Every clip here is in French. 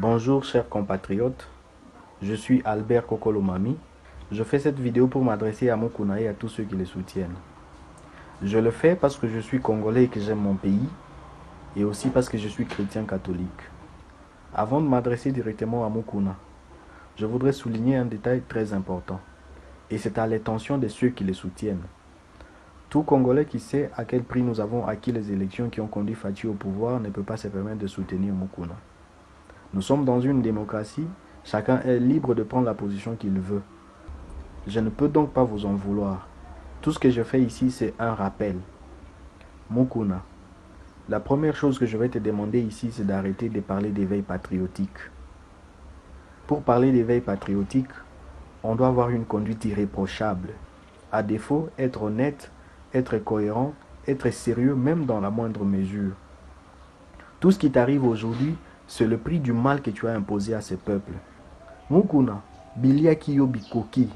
Bonjour chers compatriotes, je suis Albert Kokolomami. Je fais cette vidéo pour m'adresser à Mukuna et à tous ceux qui le soutiennent. Je le fais parce que je suis congolais et que j'aime mon pays, et aussi parce que je suis chrétien catholique. Avant de m'adresser directement à Mukuna, je voudrais souligner un détail très important, et c'est à l'intention de ceux qui le soutiennent. Tout Congolais qui sait à quel prix nous avons acquis les élections qui ont conduit Faty au pouvoir ne peut pas se permettre de soutenir Mukuna. Nous sommes dans une démocratie, chacun est libre de prendre la position qu'il veut. Je ne peux donc pas vous en vouloir. Tout ce que je fais ici, c'est un rappel. Mukuna, la première chose que je vais te demander ici, c'est d'arrêter de parler d'éveil patriotique. Pour parler d'éveil patriotique, on doit avoir une conduite irréprochable. À défaut, être honnête, être cohérent, être sérieux, même dans la moindre mesure. Tout ce qui t'arrive aujourd'hui, c'est le prix du mal que tu as imposé à ces peuples. Mukuna, Bilia Kiyo Bikoki.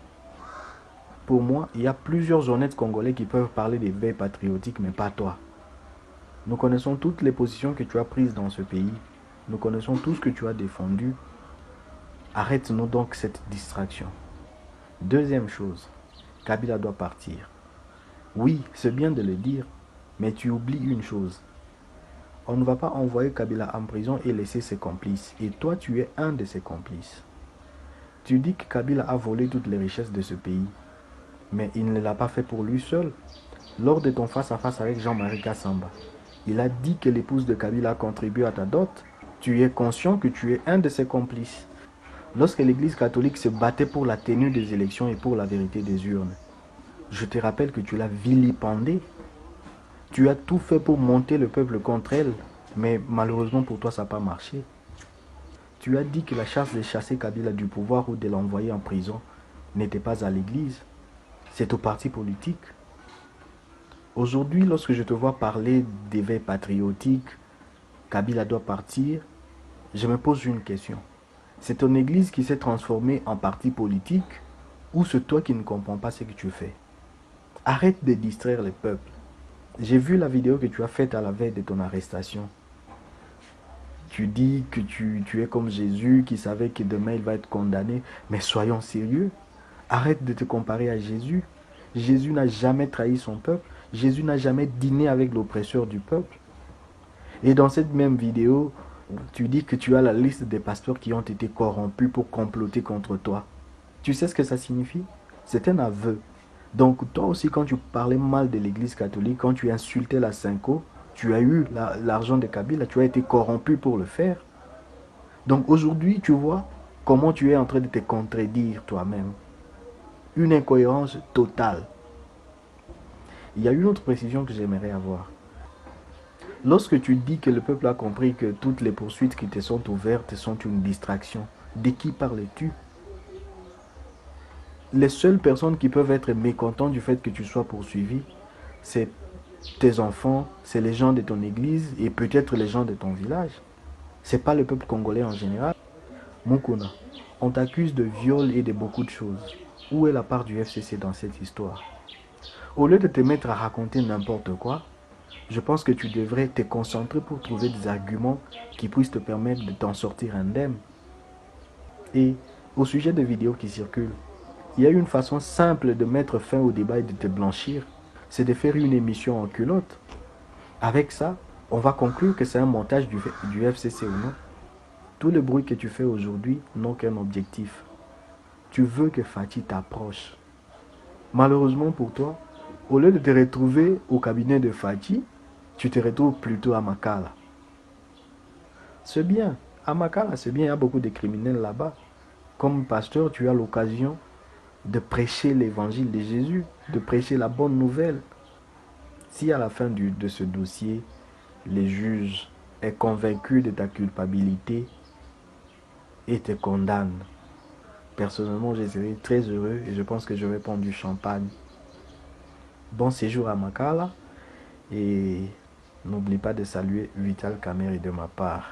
Pour moi, il y a plusieurs honnêtes Congolais qui peuvent parler d'éveil patriotique, mais pas toi. Nous connaissons toutes les positions que tu as prises dans ce pays. Nous connaissons tout ce que tu as défendu. Arrête-nous donc cette distraction. Deuxième chose, Kabila doit partir. Oui, c'est bien de le dire, mais tu oublies une chose. On ne va pas envoyer Kabila en prison et laisser ses complices. Et toi, tu es un de ses complices. Tu dis que Kabila a volé toutes les richesses de ce pays. Mais il ne l'a pas fait pour lui seul. Lors de ton face-à-face avec Jean-Marie Kassamba, il a dit que l'épouse de Kabila a contribué à ta dot. Tu es conscient que tu es un de ses complices. Lorsque l'Église catholique se battait pour la tenue des élections et pour la vérité des urnes, je te rappelle que tu l'as vilipendée. Tu as tout fait pour monter le peuple contre elle, mais malheureusement pour toi, ça n'a pas marché. Tu as dit que la chasse de chasser Kabila du pouvoir ou de l'envoyer en prison n'était pas à l'Église, c'est au parti politique. Aujourd'hui, lorsque je te vois parler d'éveil patriotique, Kabila doit partir, je me pose une question. C'est ton Église qui s'est transformée en parti politique ou c'est toi qui ne comprends pas ce que tu fais? Arrête de distraire le peuple. J'ai vu la vidéo que tu as faite à la veille de ton arrestation. Tu dis que tu es comme Jésus qui savait que demain il va être condamné. Mais soyons sérieux. Arrête de te comparer à Jésus. Jésus n'a jamais trahi son peuple. Jésus n'a jamais dîné avec l'oppresseur du peuple. Et dans cette même vidéo, tu dis que tu as la liste des pasteurs qui ont été corrompus pour comploter contre toi. Tu sais ce que ça signifie? C'est un aveu. Donc toi aussi, quand tu parlais mal de l'église catholique, quand tu insultais la Cinco, tu as eu l'argent de Kabila, tu as été corrompu pour le faire. Donc aujourd'hui, tu vois comment tu es en train de te contredire toi-même. Une incohérence totale. Il y a une autre précision que j'aimerais avoir. Lorsque tu dis que le peuple a compris que toutes les poursuites qui te sont ouvertes sont une distraction, de qui parles-tu? Les seules personnes qui peuvent être mécontentes du fait que tu sois poursuivi, c'est tes enfants, c'est les gens de ton église et peut-être les gens de ton village. C'est pas le peuple congolais en général. Mukuna, on t'accuse de viol et de beaucoup de choses. Où est la part du FCC dans cette histoire? Au lieu de te mettre à raconter n'importe quoi, je pense que tu devrais te concentrer pour trouver des arguments qui puissent te permettre de t'en sortir indemne. Et au sujet des vidéos qui circulent, il y a une façon simple de mettre fin au débat et de te blanchir. C'est de faire une émission en culotte. Avec ça, on va conclure que c'est un montage du FCC ou non. Tout le bruit que tu fais aujourd'hui n'a qu'un objectif. Tu veux que Faty t'approche. Malheureusement pour toi, au lieu de te retrouver au cabinet de Faty, tu te retrouves plutôt à Makala. C'est bien. À Makala, c'est bien, il y a beaucoup de criminels là-bas. Comme pasteur, tu as l'occasion de prêcher l'évangile de Jésus, de prêcher la bonne nouvelle. Si à la fin de ce dossier, le juge est convaincu de ta culpabilité et te condamne, personnellement, je serai très heureux et je pense que je vais prendre du champagne. Bon séjour à Makala et n'oublie pas de saluer Vital Kamerhe de ma part.